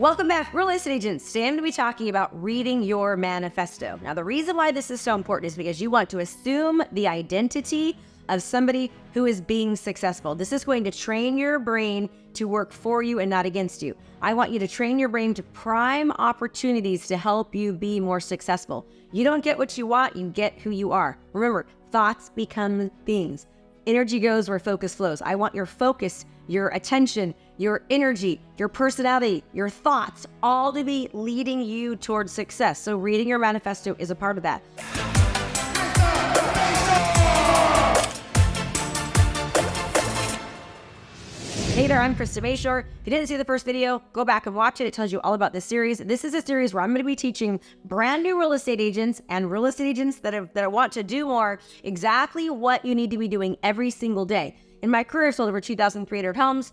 Welcome back, real estate agents. Today I'm going to be talking about reading your manifesto. Now, the reason why this is so important is because you want to assume the identity of somebody who is being successful. This is going to train your brain to work for you and not against you. I want you to train your brain to prime opportunities to help you be more successful. You don't get what you want, you get who you are. Remember, thoughts become things. Energy goes where focus flows. I want your focus, your attention, your energy, your personality, your thoughts, all to be leading you towards success. So reading your manifesto is a part of that. Hey there, I'm Krista Mashore. If you didn't see the first video, go back and watch it. It tells you all about this series. This is a series where I'm going to be teaching brand new real estate agents and real estate agents that want to do more exactly what you need to be doing every single day. In my career, I've sold over 2,300 homes,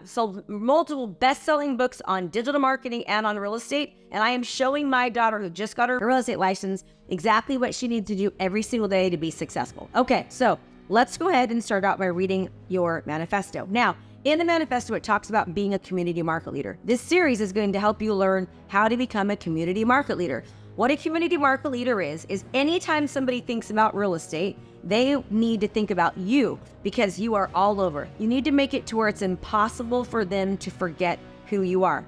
sold multiple best-selling books on digital marketing and on real estate. And I am showing my daughter, who just got her real estate license, exactly what she needs to do every single day to be successful. Okay, so let's go ahead and start out by reading your manifesto. Now, in the manifesto, it talks about being a community market leader. This series is going to help you learn how to become a community market leader. What a community market leader is anytime somebody thinks about real estate, they need to think about you because you are all over. You need to make it to where it's impossible for them to forget who you are.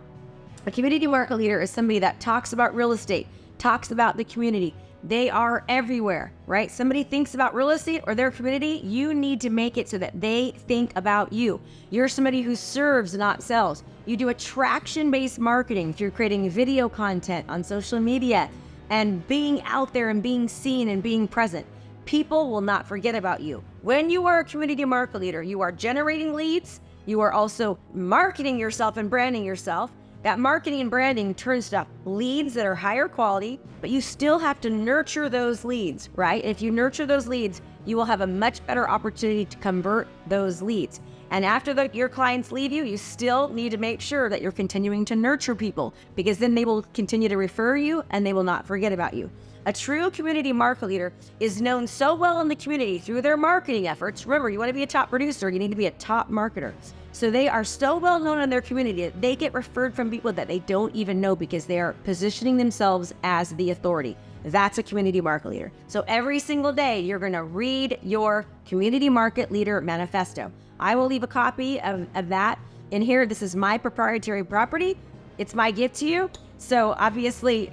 A community market leader is somebody that talks about real estate, talks about the community. They are everywhere, right? Somebody thinks about real estate or their community, you need to make it so that they think about you. You're somebody who serves, not sells. You do attraction-based marketing through creating video content on social media and being out there and being seen and being present. People will not forget about you. When you are a community market leader, you are generating leads. You are also marketing yourself and branding yourself. That marketing and branding turns to leads that are higher quality, but you still have to nurture those leads, right? If you nurture those leads, you will have a much better opportunity to convert those leads. And after your clients leave you, you still need to make sure that you're continuing to nurture people because then they will continue to refer you and they will not forget about you. A true community market leader is known so well in the community through their marketing efforts. Remember, you want to be a top producer, you need to be a top marketer. So they are so well known in their community that they get referred from people that they don't even know because they are positioning themselves as the authority. That's a community market leader. So every single day, you're going to read your community market leader manifesto. I will leave a copy of that in here. This is my proprietary property. It's my gift to you. So obviously,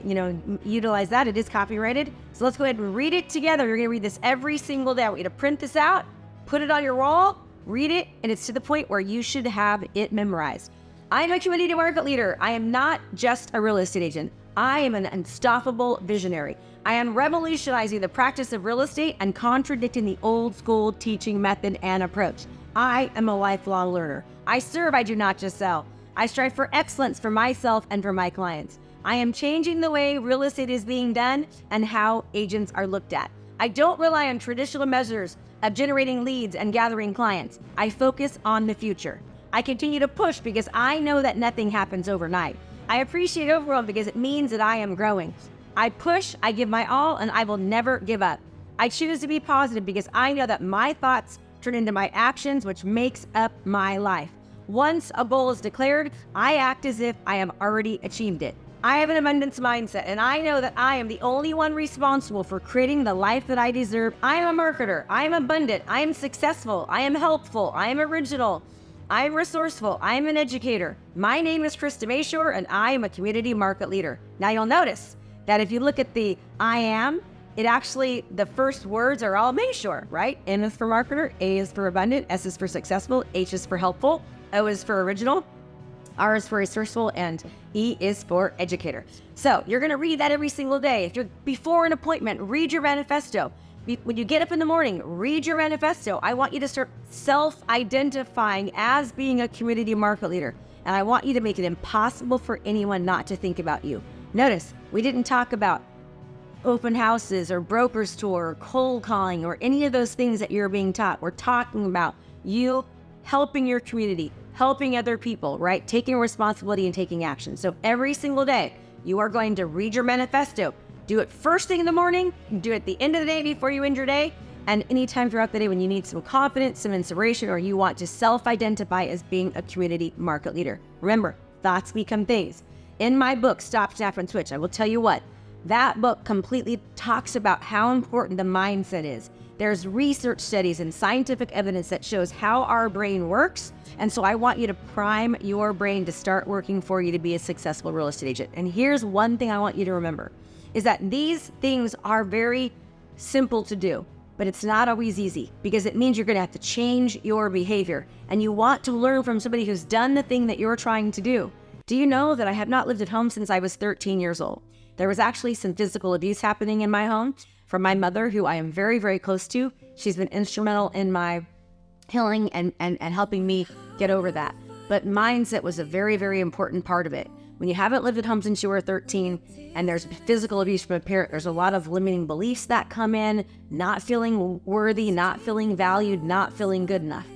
utilize that. It is copyrighted. So let's go ahead and read it together. You're going to read this every single day. I want you to print this out, put it on your wall, read it, and it's to the point where you should have it memorized. I'm a community market leader. I am not just a real estate agent. I am an unstoppable visionary. I am revolutionizing the practice of real estate and contradicting the old school teaching method and approach. I am a lifelong learner. I serve, I do not just sell. I strive for excellence for myself and for my clients. I am changing the way real estate is being done and how agents are looked at. I don't rely on traditional measures of generating leads and gathering clients. I focus on the future. I continue to push because I know that nothing happens overnight. I appreciate overwhelm because it means that I am growing. I push, I give my all, and I will never give up. I choose to be positive because I know that my thoughts turn into my actions, which makes up my life. Once a goal is declared, I act as if I have already achieved it. I have an abundance mindset, and I know that I am the only one responsible for creating the life that I deserve. I am a marketer. I am abundant. I am successful. I am helpful. I am original. I am resourceful. I am an educator. My name is Krista Mashore, and I am a community market leader. Now you'll notice that if you look at the I am, it actually, the first words are all Mashore, right? M is for marketer, A is for abundant, S is for successful, H is for helpful, O is for original, R is for resourceful, and E is for educator. So you're going to read that every single day. If you're before an appointment, read your manifesto. When you get up in the morning, read your manifesto. I want you to start self-identifying as being a community market leader. And I want you to make it impossible for anyone not to think about you. Notice, we didn't talk about open houses or broker's tour or cold calling or any of those things that you're being taught. We're talking about you helping your community, helping other people, right? Taking responsibility and taking action. So every single day, you are going to read your manifesto. Do it first thing in the morning, do it at the end of the day before you end your day, and anytime throughout the day when you need some confidence, some inspiration, or you want to self-identify as being a community market leader. Remember, thoughts become things. In my book, Stop, Snap, and Switch, I will tell you what, that book completely talks about how important the mindset is. There's research studies and scientific evidence that shows how our brain works. And so I want you to prime your brain to start working for you to be a successful real estate agent. And here's one thing I want you to remember, is that these things are very simple to do, but it's not always easy, because it means you're going to have to change your behavior. And you want to learn from somebody who's done the thing that you're trying to do. Do you know that I have not lived at home since I was 13 years old? There was actually some physical abuse happening in my home from my mother, who I am very, very close to. She's been instrumental in my healing and helping me get over that. But mindset was a very, very important part of it. When you haven't lived at home since you were 13 and there's physical abuse from a parent, there's a lot of limiting beliefs that come in, not feeling worthy, not feeling valued, not feeling good enough.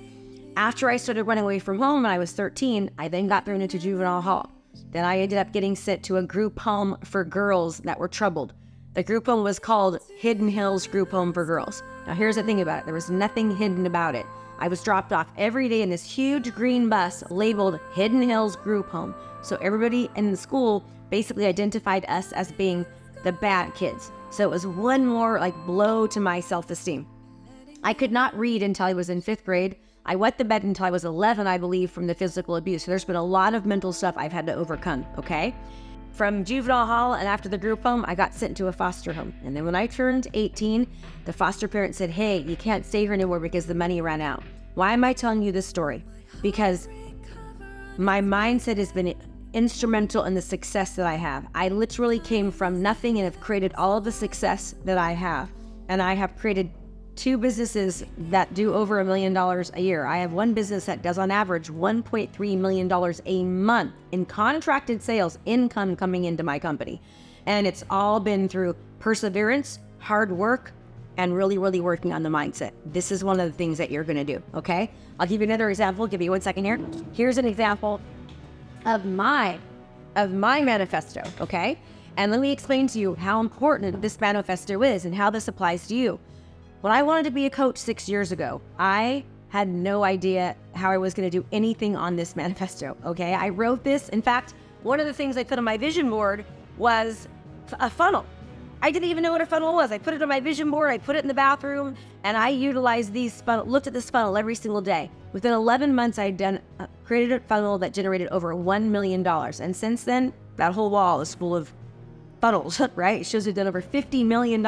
After I started running away from home when I was 13, I then got thrown into juvenile hall. Then I ended up getting sent to a group home for girls that were troubled. The group home was called Hidden Hills Group Home for Girls. Now here's the thing about it. There was nothing hidden about it. I was dropped off every day in this huge green bus labeled Hidden Hills Group Home. So everybody in the school basically identified us as being the bad kids. So it was one more blow to my self-esteem. I could not read until I was in 5th grade. I wet the bed until I was 11, I believe, from the physical abuse. So there's been a lot of mental stuff I've had to overcome, okay? From juvenile hall and after the group home, I got sent to a foster home. And then when I turned 18, the foster parent said, hey, you can't stay here anymore because the money ran out. Why am I telling you this story? Because my mindset has been instrumental in the success that I have. I literally came from nothing and have created all of the success that I have. And I have created 2 businesses that do over $1 million a year. I have one business that does on average $1.3 million a month in contracted sales income coming into my company. And it's all been through perseverance, hard work, and really, really working on the mindset. This is one of the things that you're gonna do, okay? I'll give you another example. Give you 1 second here. Here's an example of my manifesto, okay? And let me explain to you how important this manifesto is and how this applies to you. When I wanted to be a coach 6 years ago, I had no idea how I was going to do anything on this manifesto, okay? I wrote this. In fact, one of the things I put on my vision board was a funnel. I didn't even know what a funnel was. I put it on my vision board, I put it in the bathroom, and I utilized looked at this funnel every single day. Within 11 months, I had created a funnel that generated over $1 million. And since then, that whole wall is full of funnels, right? It shows we've done over $50 million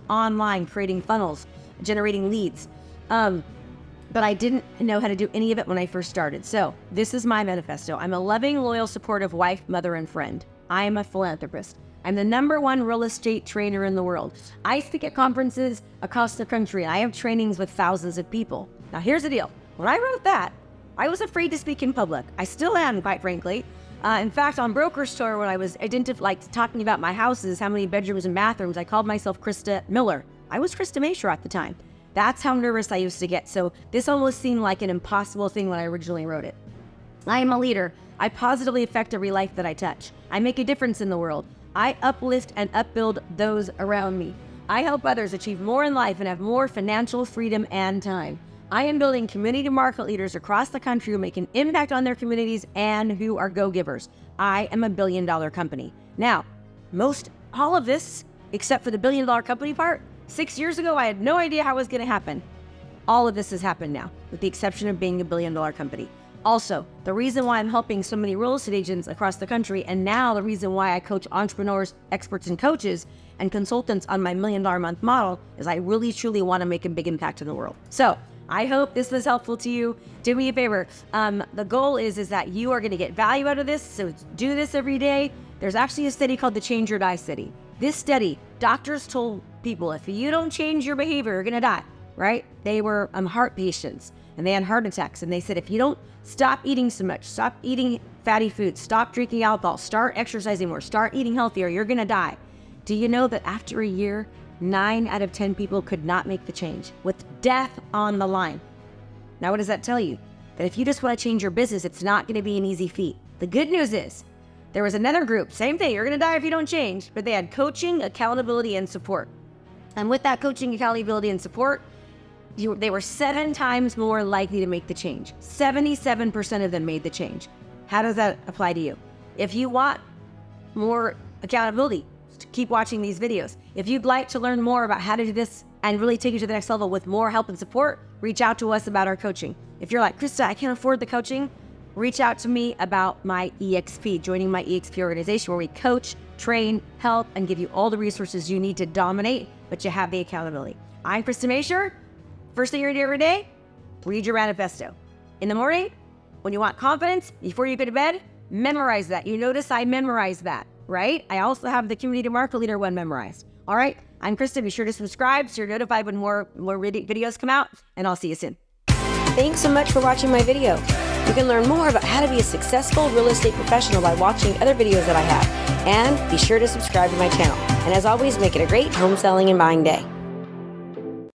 online creating funnels, generating leads. But I didn't know how to do any of it when I first started. So this is my manifesto. I'm a loving, loyal, supportive wife, mother, and friend. I am a philanthropist. I'm the #1 real estate trainer in the world. I speak at conferences across the country, and I have trainings with thousands of people. Now here's the deal. When I wrote that, I was afraid to speak in public. I still am, quite frankly. In fact, on Broker's Tour, when I was talking about my houses, how many bedrooms and bathrooms, I called myself Krista Miller. I was Krista Mashore at the time. That's how nervous I used to get. So this almost seemed like an impossible thing when I originally wrote it. I am a leader. I positively affect every life that I touch. I make a difference in the world. I uplift and upbuild those around me. I help others achieve more in life and have more financial freedom and time. I am building community market leaders across the country who make an impact on their communities and who are go-givers. I am a $1 billion company. Now, all of this, except for the $1 billion company part, 6 years ago, I had no idea how it was going to happen. All of this has happened now, with the exception of being a $1 billion company. Also, the reason why I'm helping so many real estate agents across the country, and now the reason why I coach entrepreneurs, experts, and coaches and consultants on my $1 million a month model is I really, truly want to make a big impact in the world. So I hope this was helpful to you. Do me a favor. The goal is that you are going to get value out of this. So do this every day. There's actually a study called the Change Your Die study. This study, doctors told people, if you don't change your behavior, you're going to die, right? They were heart patients and they had heart attacks. And they said, if you don't stop eating so much, stop eating fatty foods, stop drinking alcohol, start exercising more, start eating healthier, you're going to die. Do you know that after a year, 9 out of 10 people could not make the change with death on the line? Now, what does that tell you? That if you just want to change your business, it's not going to be an easy feat. The good news is there was another group, same thing, you're going to die if you don't change, but they had coaching, accountability, and support. And with that coaching, accountability, and support, they were 7 times more likely to make the change. 77% of them made the change. How does that apply to you? If you want more accountability, keep watching these videos. If you'd like to learn more about how to do this and really take you to the next level with more help and support, reach out to us about our coaching. If you're like, Krista, I can't afford the coaching, reach out to me about my EXP, joining my EXP organization, where we coach, train, help, and give you all the resources you need to dominate, but you have the accountability. I'm Krista Mashore. First thing you're gonna do every day, read your manifesto. In the morning, when you want confidence, before you go to bed, memorize that. You notice I memorized that, right? I also have the Community Market Leader one memorized. All right, I'm Krista. Be sure to subscribe so you're notified when more videos come out, and I'll see you soon. Thanks so much for watching my video. You can learn more about how to be a successful real estate professional by watching other videos that I have. And be sure to subscribe to my channel. And as always, make it a great home selling and buying day.